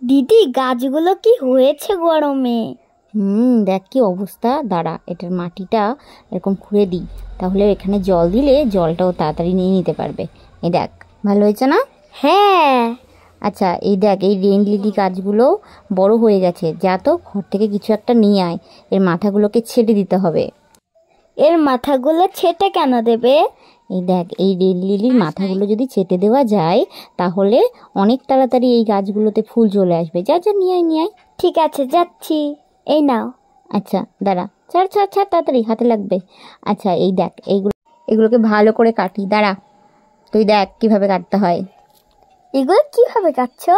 দিদি গাছগুলো কি হয়েছে গরমে? দেখ কি অবস্থা। দাঁড়া, এটার মাটিটা এরকম খুঁড়ে দিই, তাহলে এখানে জল দিলে জলটাও তাড়াতাড়ি নিয়ে নিতে পারবে। এই দেখ, ভালো হয়েছে না? হ্যাঁ। আচ্ছা, এই দেখ, এই রেন লিলি গাছগুলো বড় হয়ে গেছে। যা তো ঘর থেকে কিছু একটা নিয়ে আয়, এর মাথাগুলোকে ছেটে দিতে হবে। এর মাথাগুলো ছেটে কেন দেবে? এই দেখ, এই রেন লিলির মাথাগুলো যদি ছেটে দেওয়া যায় তাহলে অনেক তাড়াতাড়ি এই গাছগুলোতে ফুল চলে আসবে। যা যা, নিয়ে আয় নিয়ে আয়। ঠিক আছে, যাচ্ছি। এই নাও। আচ্ছা দাঁড়া, ছাড় ছাড় ছাড়, তাড়াতাড়ি হাতে লাগবে। আচ্ছা এই দেখ, এগুলোকে ভালো করে কাটি। দাঁড়া, তুই দেখ কিভাবে কাটতে হয়। এগুলো কিভাবে কাটছো?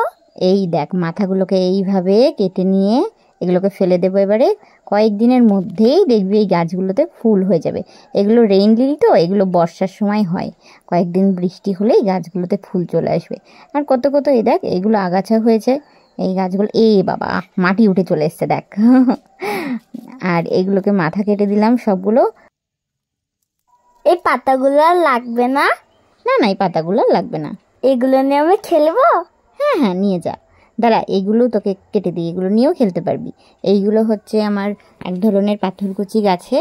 এই দেখ, মাথাগুলোকে এইভাবে কেটে নিয়ে এগুলোকে ফেলে দেবো। এবারে কয়েকদিনের মধ্যেই দেখবি এই গাছগুলোতে ফুল হয়ে যাবে। এগুলো রেইন লিলি তো, এগুলো বর্ষার সময় হয়। কয়েকদিন বৃষ্টি হলেই গাছগুলোতে ফুল চলে আসবে। আর কত কত, এই দেখ, এগুলো আগাছা হয়েছে এই গাছগুলো। বাবা, মাটি উঠে চলে এসছে দেখ। আর এগুলোকে মাথা কেটে দিলাম সবগুলো। এই পাতাগুলো আর লাগবে না? না না, এই পাতাগুলো লাগবে না। এগুলো নিয়ে আমি খেলবো? হ্যাঁ হ্যাঁ, নিয়ে যা। দাঁড়া, এগুলো তোকে কেটে দিই, এগুলো নিয়েও খেলতে পারবি। এইগুলো হচ্ছে আমার এক ধরনের পাথরকুচি গাছে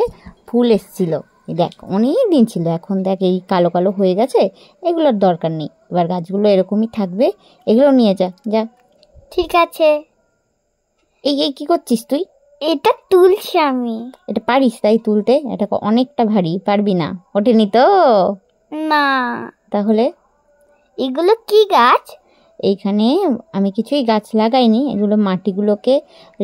ফুল এসছিল। দেখ, অনেক দিন ছিল, এখন দেখ এই কালো কালো হয়ে গেছে। এগুলোর দরকার নেই, এবার গাছগুলো এরকমই থাকবে। এগুলো নিয়ে যা যা। ঠিক আছে। এই এই কি করছিস তুই? এটা তুলছি আমি। এটা পারিস তাই তুলতে? এটা অনেকটা ভারী, পারবি না। ওঠেনি তো? না। তাহলে এগুলো কি গাছ? এইখানে আমি কিছুই গাছ লাগাইনি, এগুলো মাটিগুলোকে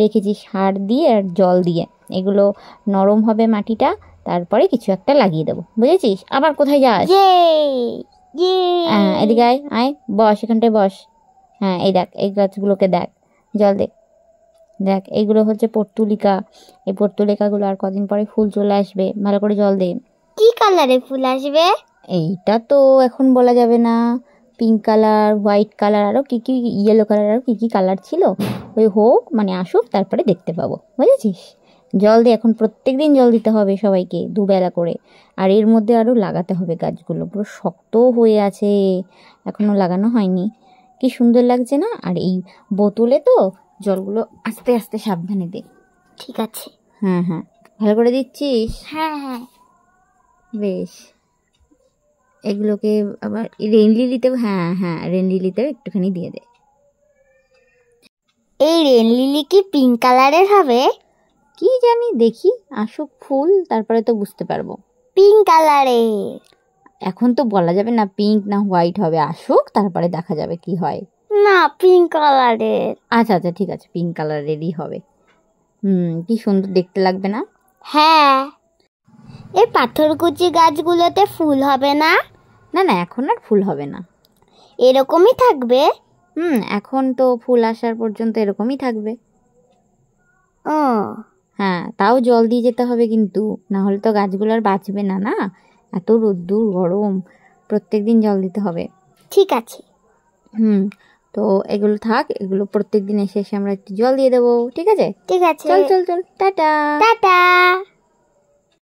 রেখেছি সার দিয়ে আর জল দিয়ে। এগুলো নরম হবে মাটিটা, তারপরে কিছু একটা লাগিয়ে দেবো, বুঝেছিস? আবার কোথায় যাস? হ্যাঁ, এদিকে আয় আয়, বস, এখানটায় বস। হ্যাঁ, এই দেখ, এই গাছগুলোকে দেখ, জল দে। দেখ, এইগুলো হচ্ছে পর্তুলিকা। এই পর্তুলিকাগুলো আর কদিন পরে ফুল চলে আসবে, ভালো করে জল দে। কি কালারে ফুল আসবে? এইটা তো এখন বলা যাবে না। পিঙ্ক কালার, হোয়াইট কালার, আরও কী কী, ইয়েলো কালার, আরও কী কী কালার ছিল, ওই হোক, মানে আসুক, তারপরে দেখতে পাবো, বুঝেছিস? জল দিয়ে, এখন প্রত্যেক দিন জল দিতে হবে সবাইকে, দুবেলা করে। আর এর মধ্যে আরও লাগাতে হবে গাছগুলো, পুরো শক্ত হয়ে আছে, এখনও লাগানো হয়নি। কি সুন্দর লাগছে না? আর এই বোতলে তো জলগুলো আস্তে আস্তে সাবধানে দে। ঠিক আছে। হ্যাঁ হ্যাঁ, ভালো করে দিচ্ছিস? হ্যাঁ হ্যাঁ, বেশ। এগুলোকে আবার রেন লিলিতেও, হ্যাঁ হ্যাঁ, রেন লিলিতেও একটুখানি দিয়ে দে। এই রেন লিলি কি পিঙ্ক কালারের হবে? কি জানি, দেখি আসুক ফুল, তারপরে তো বুঝতে পারবো। পিঙ্ক কালারের। এখন তো বলা যাবে না পিঙ্ক না হোয়াইট হবে, আসুক তারপরে দেখা যাবে কি হয়। না, পিঙ্ক কালারের। আচ্ছা আচ্ছা, ঠিক আছে, পিঙ্ক কালারেরই হবে। কি সুন্দর দেখতে লাগবে না? হ্যাঁ। এই পাথরকুচি গাছগুলোতে ফুল হবে না? না না, এখন আর ফুল হবে না, এরকমই থাকবে। এখন তো ফুল আসার পর্যন্ত এরকমই থাকবে। ও হ্যাঁ, তাও জল দিয়ে যেতে হবে কিন্তু, না হলে তো গাছগুলো আর বাঁচবে না। না, এত রোদ্দুর গরম, প্রত্যেকদিন জল দিতে হবে। ঠিক আছে। তো এগুলো থাক, এগুলো প্রত্যেকদিন এসে এসে আমরা একটু জল দিয়ে দেবো, ঠিক আছে? ঠিক আছে, চল চল চল, টাটা টাটা।